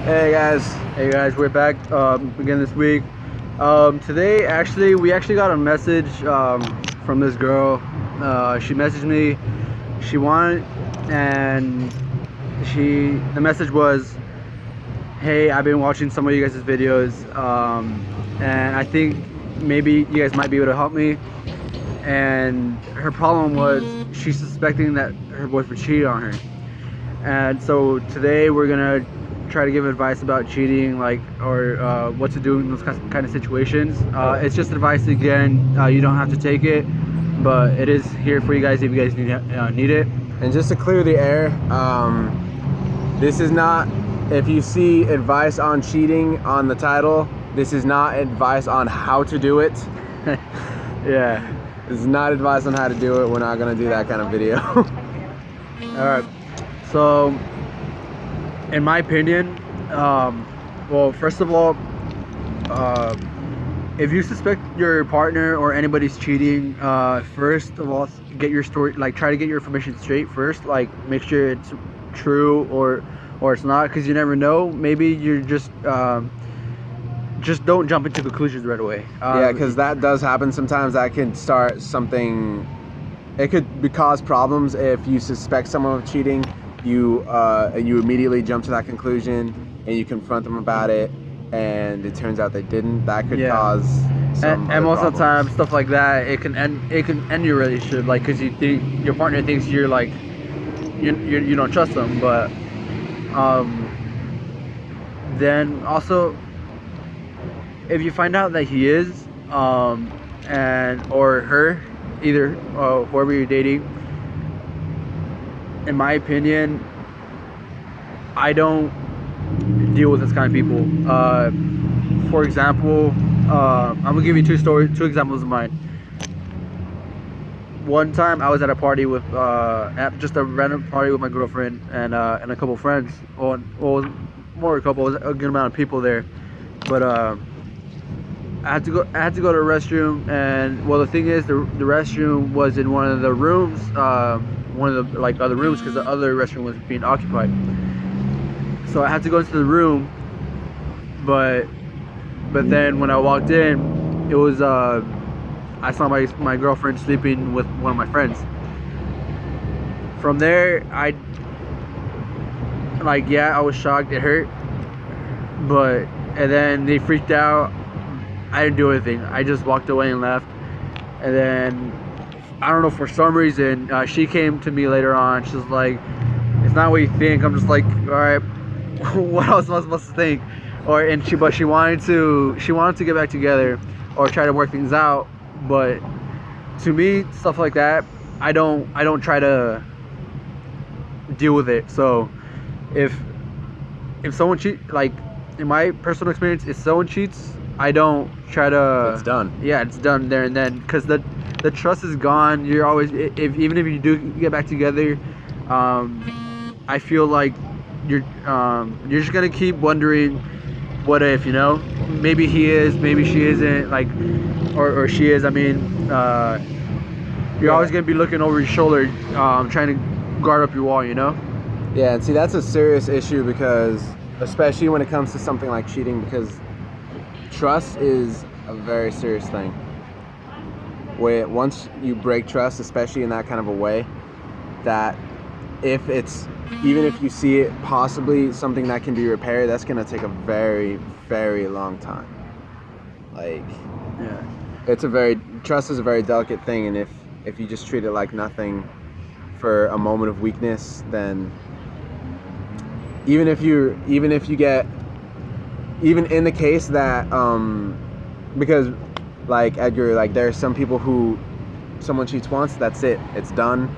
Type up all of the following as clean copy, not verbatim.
Hey guys, we're back again this week. Today, we actually got a message from this girl. She messaged me. She wanted, and the message was, "Hey, I've been watching some of you guys' videos, and I think maybe you guys might be able to help me." And her problem was she's suspecting that her boyfriend cheated on her. And so today we're gonna try to give advice about cheating, or what to do in those kind of situations. It's just advice again. You don't have to take it, but it is here for you guys if you guys need it. And just to clear the air, this is not, if you see advice on cheating on the title, this is not advice on how to do it. Yeah. This is not advice on how to do it. We're not gonna do that kind of video. All right. So, in my opinion, well, first of all, if you suspect your partner or anybody's cheating, first of all, get your story, try to get your information straight first. Make sure it's true or it's not, because you never know. Maybe you're just don't jump into conclusions right away. Yeah, because that does happen sometimes. That can start something. It could cause problems if you suspect someone of cheating. You immediately jump to that conclusion and you confront them about it, and it turns out they didn't. That could cause some and most problems. of the time, stuff like that, it can end your relationship, because you think your partner thinks you're you don't trust them. But then also, if you find out that he is and or her, either whoever you're dating, in my opinion, I don't deal with this kind of people. For example, I'm gonna give you two examples of mine. One time I was at a party with at just a random party with my girlfriend and a couple friends. Well, more a couple, a good amount of people there. But I had to go to the restroom, and well, the thing is, the restroom was in one of the rooms, one of the other rooms, because the other restroom was being occupied. So I had to go into the room, but then when I walked in, it was I saw my girlfriend sleeping with one of my friends. From there, I was shocked. It hurt, and then they freaked out. I didn't do anything. I just walked away and left. And then I don't know, for some reason, she came to me later on. She's like, "It's not what you think." I'm just like, all right, what else am I supposed to think? But she wanted to get back together or try to work things out. But to me, stuff like that, I don't try to deal with it. So if someone in my personal experience, if someone cheats, I don't try to. It's done. Yeah, it's done there and then, because the trust is gone. You're always, even if you do get back together, I feel like you're just gonna keep wondering, what if, maybe he is, maybe she isn't, or she is. I mean, you're always gonna be looking over your shoulder, trying to guard up your wall. Yeah, and see, that's a serious issue, because especially when it comes to something like cheating, because trust is a very serious thing. Where once you break trust, especially in that kind of a way, that even if you see it possibly something that can be repaired, that's gonna take a very, very long time. Yeah. Trust is a very delicate thing, and if you just treat it like nothing for a moment of weakness, then even in the case that because Edgar, there are some people who someone cheats once, that's it, it's done,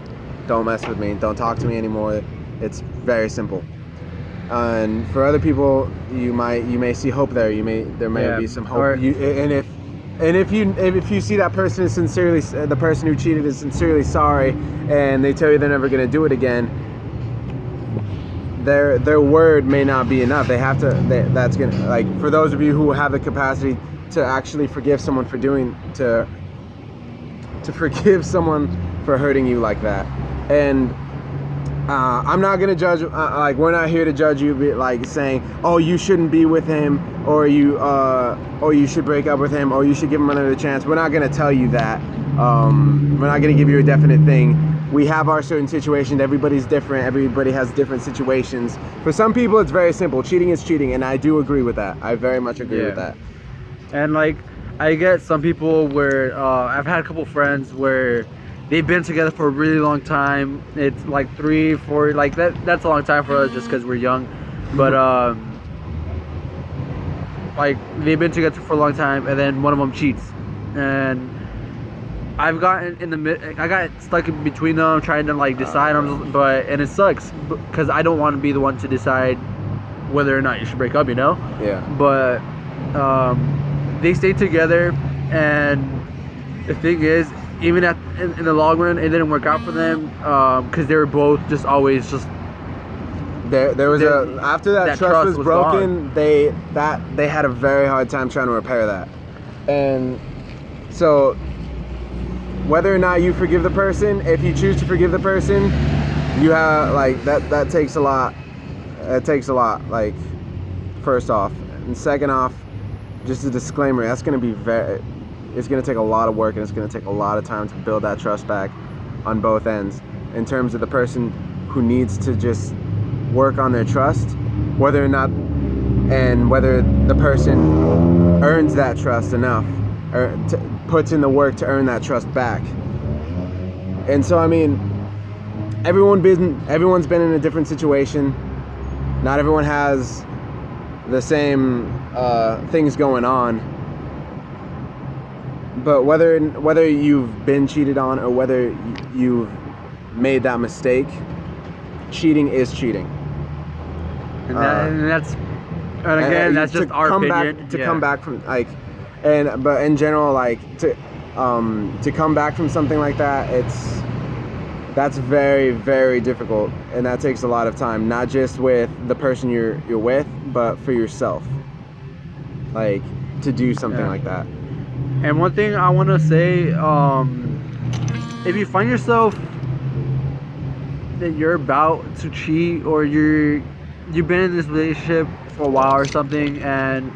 don't mess with me, don't talk to me anymore. It's very simple. And for other people, you may see hope there. There may be some hope. If you see that person is the person who cheated is sincerely sorry, and they tell you they're never going to do it again, their word may not be enough. They have to. That's gonna, for those of you who have the capacity to actually forgive someone to forgive someone for hurting you like that. And I'm not gonna judge. Like, we're not here to judge you. Like saying, "Oh, you shouldn't be with him," or you should break up with him, or you should give him another chance. We're not gonna tell you that. We're not gonna give you a definite thing. We have our certain situations. Everybody's different. Everybody has different situations. For some people, it's very simple. Cheating is cheating, and I do agree with that. I very much agree with that. And like, I get some people where I've had a couple friends where they've been together for a really long time. It's like 3, 4, like that's a long time for us just because we're young. But like, they've been together for a long time, and then one of them cheats, and I've gotten in the mid. I got stuck in between them, trying to like decide on, and it sucks because I don't want to be the one to decide whether or not you should break up. Yeah. But they stayed together, and the thing is, even in the long run, it didn't work out for them because they were both just always just. There was after that trust was broken, gone. they had a very hard time trying to repair that, and so whether or not you forgive the person, if you choose to forgive the person, you have like that takes a lot. It takes a lot. Like, first off, and second off, just a disclaimer. That's gonna be it's gonna take a lot of work, and it's gonna take a lot of time to build that trust back on both ends. In terms of the person who needs to just work on their trust, whether the person earns that trust enough, or puts in the work to earn that trust back. And so, I mean, everyone's been in a different situation. Not everyone has the same things going on. But whether you've been cheated on or whether you've made that mistake, cheating is cheating. And that's just our opinion. Come back from like, but in general, like to come back from something like that, that's very, very difficult, and that takes a lot of time. Not just with the person you're with, but for yourself, like to do something like that. And one thing I want to say, if you find yourself that you're about to cheat, or you've been in this relationship for a while or something, and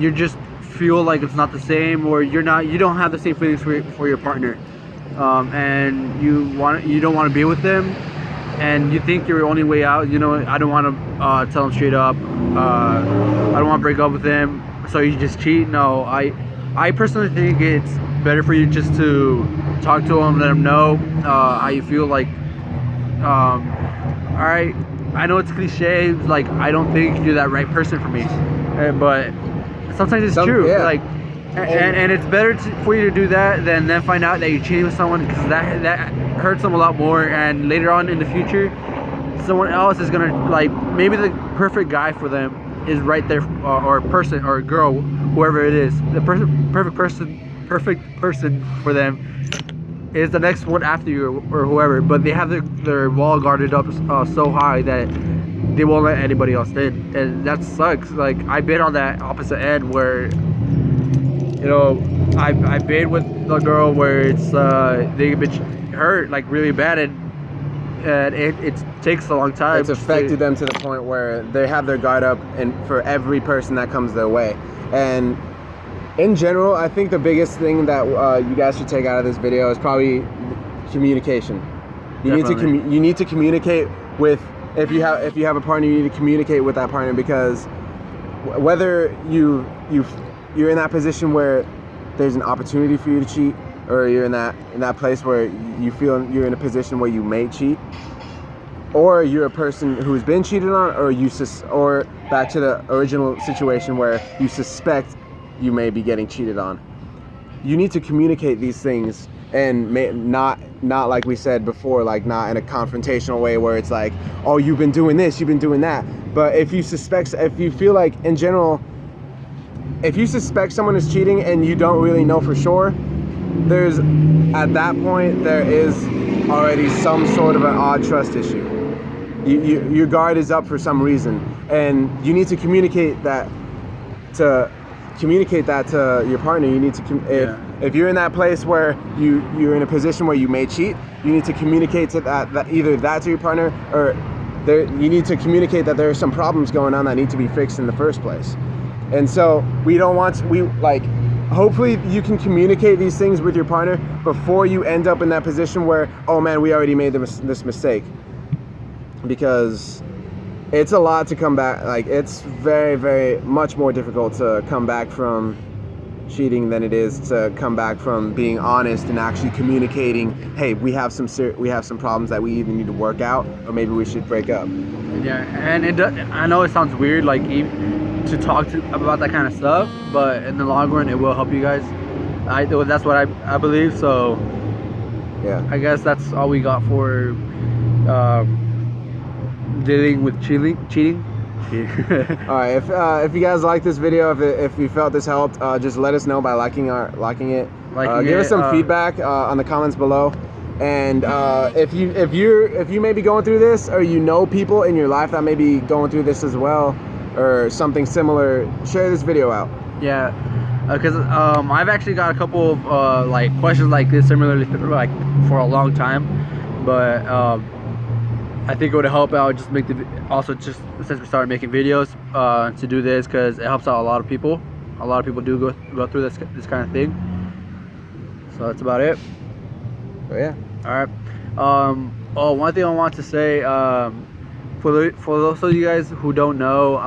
you just feel like it's not the same, or you don't have the same feelings for your partner, and you don't want to be with them, and you think your only way out, I don't want to tell them straight up, I don't want to break up with them, so you just cheat. No, I personally think it's better for you just to talk to them, let them know how you feel. Like, all right, I know it's cliche, like, I don't think you're that right person for me, but sometimes it's true. Yeah. Like, and it's better for you to do that than then find out that you're cheating with someone, because that hurts them a lot more, and later on in the future, someone else is gonna, like, maybe the perfect guy for them is right there, or person or girl, whoever it is, the perfect person for them is the next one after you, or whoever, but they have their wall guarded up so high that they won't let anybody else in, and that sucks. Like, I've been on that opposite end where, I've been with a girl where it's they've been hurt like really bad, and it takes a long time. It's affected them to the point where they have their guard up, and for every person that comes their way. And in general, I think the biggest thing that you guys should take out of this video is probably communication. You need to communicate with, if you have a partner, you need to communicate with that partner, because whether you're in that position where there's an opportunity for you to cheat, or you're in that place where you feel you're in a position where you may cheat, or you're a person who's been cheated on, or back to the original situation where you suspect you may be getting cheated on. You need to communicate these things, and not like we said before, like not in a confrontational way where it's like, oh, you've been doing this, you've been doing that. But if you feel like, in general, if you suspect someone is cheating and you don't really know for sure, at that point there is already some sort of an odd trust issue. Your guard is up for some reason, and you need to communicate that to your partner. You need to if you're in that place where you're in a position where you may cheat, you need to communicate to that either that to your partner, or you need to communicate that there are some problems going on that need to be fixed in the first place. And so hopefully you can communicate these things with your partner before you end up in that position where, oh man, we already made this mistake. Because it's a lot to come back. Like, it's very, very much more difficult to come back from cheating than it is to come back from being honest and actually communicating, hey, we have some problems that we either need to work out, or maybe we should break up. Yeah, and I know it sounds weird, like, to talk about that kind of stuff, but in the long run, it will help you guys. That's what I believe. So yeah, I guess that's all we got for dealing with cheating. All right, if you guys like this video, if you felt this helped, just let us know by liking it. Give us some feedback on the comments below. And if you may be going through this, or you know people in your life that may be going through this as well, or something similar, share this video out. Yeah, because I've actually got a couple of like questions like this similarly, like, for a long time, but I think it would help out just just since we started making videos to do this, because it helps out a lot of people. A lot of people do go through this kind of thing. So that's about it. So yeah. All right. One thing I want to say, for those of you guys who don't know,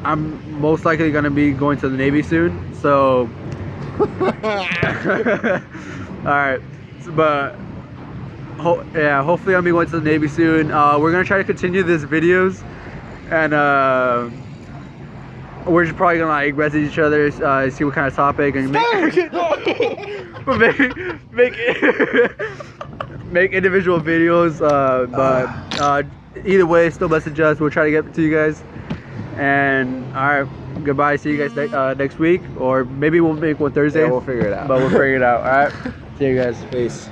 I'm most likely going to be going to the Navy soon. So all right, but hopefully I'll be going to the Navy soon. We're gonna try to continue these videos, and we're just probably gonna like message each other, see what kind of topic, and make individual videos. But either way, still message us. We'll try to get to you guys. And all right, goodbye. See you guys next week, or maybe we'll make one Thursday. Yeah, we'll figure it out. But we'll figure it out. All right. See you guys. Peace.